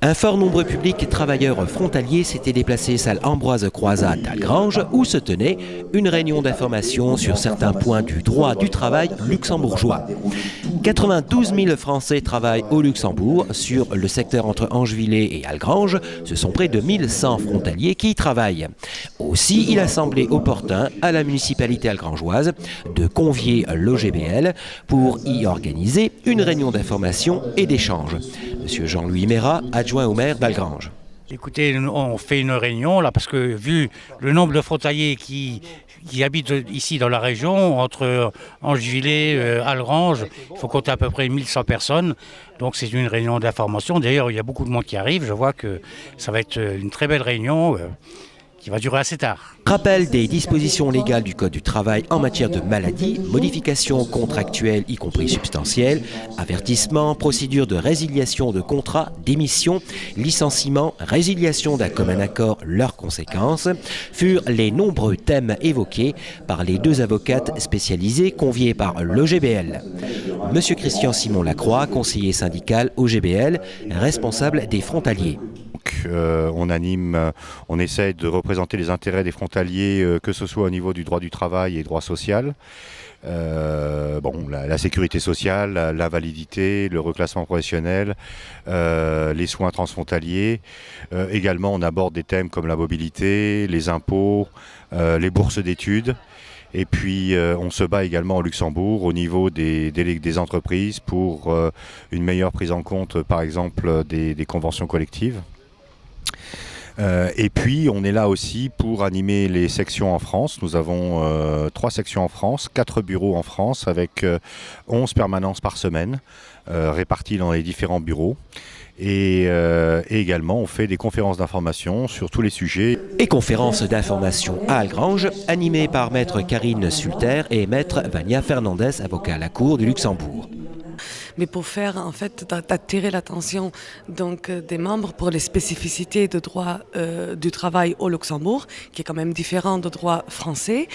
Un fort nombre public et travailleurs frontaliers s'étaient déplacés salle Ambroise Croizat d'Algrange où se tenait une réunion d'information sur certains points du droit du travail luxembourgeois. 92 000 Français travaillent au Luxembourg. Sur le secteur entre Angevillers et Algrange, ce sont près de 1100 frontaliers qui y travaillent. Aussi, il a semblé opportun à la municipalité algrangeoise de convier l'OGBL pour y organiser une réunion d'information et d'échange. Monsieur Jean-Louis Mérat, adjoint au maire d'Algrange. Écoutez, on fait une réunion là parce que vu le nombre de frontaliers qui habitent ici dans la région, entre Angevillers, Algrange, il faut compter à peu près 1100 personnes. Donc c'est une réunion d'information. D'ailleurs, il y a beaucoup de monde qui arrive. Je vois que ça va être une très belle réunion qui va durer assez tard. Rappel des dispositions légales du Code du travail en matière de maladie, modifications contractuelles y compris substantielles, avertissements, procédures de résiliation de contrat, démission, licenciement, résiliation d'un commun accord, leurs conséquences, furent les nombreux thèmes évoqués par les deux avocates spécialisées conviées par l'OGBL. Monsieur Christian Simon Lacroix, conseiller syndical OGBL, responsable des frontaliers. On essaie de représenter les intérêts des frontaliers, que ce soit au niveau du droit du travail et droit social. La sécurité sociale, la validité, le reclassement professionnel, les soins transfrontaliers. Également, on aborde des thèmes comme la mobilité, les impôts, les bourses d'études. Et puis, on se bat également au Luxembourg au niveau des entreprises pour une meilleure prise en compte, par exemple, des conventions collectives. Et puis on est là aussi pour animer les sections en France. Nous avons 3 sections en France, 4 bureaux en France avec 11 permanences par semaine réparties dans les différents bureaux. Et également on fait des conférences d'information sur tous les sujets. Et conférences d'information à Algrange animées par maître Karine Sulter et maître Vania Fernandez, avocat à la Cour du Luxembourg. Mais pour faire en fait d'attirer l'attention donc des membres pour les spécificités de droit du travail au Luxembourg, qui est quand même différent du droit français,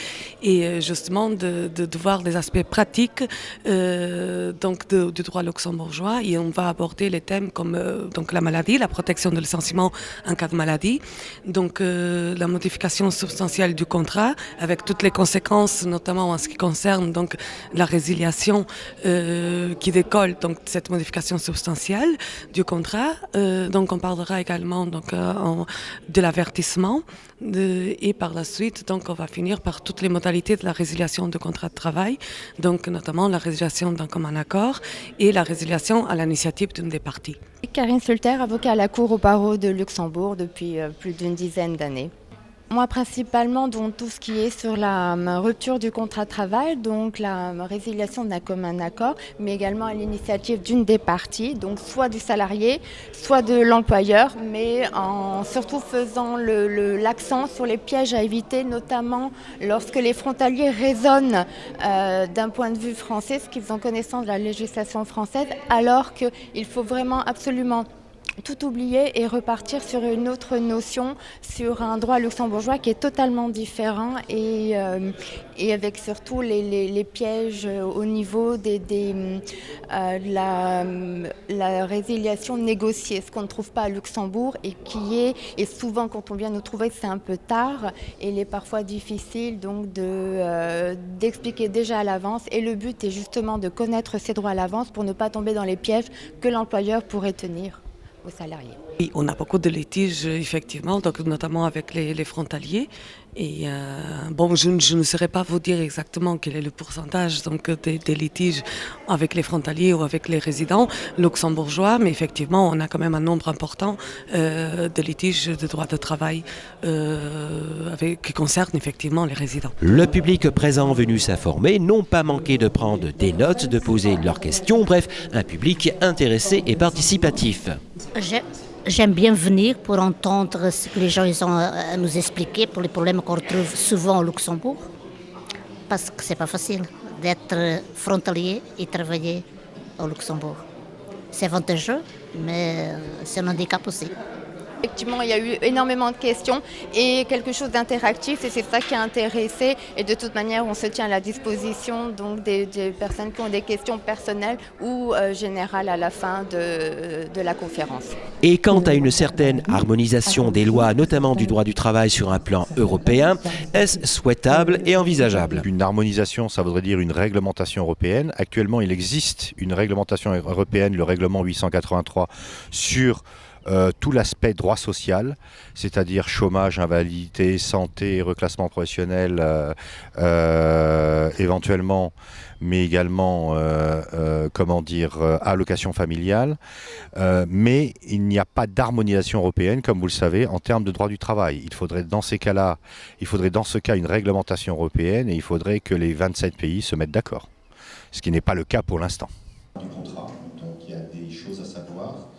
et justement de voir les aspects pratiques du droit luxembourgeois. Et on va aborder les thèmes comme donc la maladie, la protection de licenciement en cas de maladie, donc la modification substantielle du contrat avec toutes les conséquences, notamment en ce qui concerne donc la résiliation qui découle donc cette modification substantielle du contrat. Donc on parlera également donc de l'avertissement et par la suite donc on va finir par toutes les modalités de la résiliation du contrat de travail, donc notamment la résiliation d'un commun accord et la résiliation à l'initiative d'une des parties. Karine Sulter, avocat à la Cour au barreau de Luxembourg depuis plus d'une dizaine d'années. Moi, principalement, donc, tout ce qui est sur la rupture du contrat de travail, donc la résiliation d'un commun accord, mais également à l'initiative d'une des parties, donc soit du salarié, soit de l'employeur, mais en surtout faisant l'accent sur les pièges à éviter, notamment lorsque les frontaliers raisonnent d'un point de vue français, ce qu'ils ont connaissance de la législation française, alors qu'il faut vraiment absolument tout oublier et repartir sur une autre notion, sur un droit luxembourgeois qui est totalement différent et avec surtout les pièges au niveau de la résiliation négociée, ce qu'on ne trouve pas à Luxembourg et souvent quand on vient nous trouver c'est un peu tard et il est parfois difficile donc d'expliquer déjà à l'avance, et le but est justement de connaître ses droits à l'avance pour ne pas tomber dans les pièges que l'employeur pourrait tenir aux salariés. Oui, on a beaucoup de litiges effectivement, donc notamment avec les frontaliers. Et je ne saurais pas vous dire exactement quel est le pourcentage donc, des litiges avec les frontaliers ou avec les résidents luxembourgeois, mais effectivement, on a quand même un nombre important de litiges de droit de travail qui concernent effectivement les résidents. Le public présent venu s'informer n'ont pas manqué de prendre des notes, de poser leurs questions, bref, un public intéressé et participatif. J'aime bien venir pour entendre ce que les gens ils ont à nous expliquer pour les problèmes qu'on retrouve souvent au Luxembourg. Parce que c'est pas facile d'être frontalier et travailler au Luxembourg. C'est avantageux, mais c'est un handicap aussi. Effectivement, il y a eu énormément de questions et quelque chose d'interactif et c'est ça qui a intéressé. Et de toute manière, on se tient à la disposition donc des personnes qui ont des questions personnelles ou générales à la fin de la conférence. Et quant à une certaine harmonisation des lois, notamment du droit du travail sur un plan européen, est-ce souhaitable et envisageable? Une harmonisation, ça voudrait dire une réglementation européenne. Actuellement, il existe une réglementation européenne, le règlement 883, sur tout l'aspect droit social, c'est-à-dire chômage, invalidité, santé, reclassement professionnel, éventuellement, mais également, allocation familiale. Mais il n'y a pas d'harmonisation européenne, comme vous le savez, en termes de droit du travail. Il faudrait dans ce cas une réglementation européenne et il faudrait que les 27 pays se mettent d'accord, ce qui n'est pas le cas pour l'instant.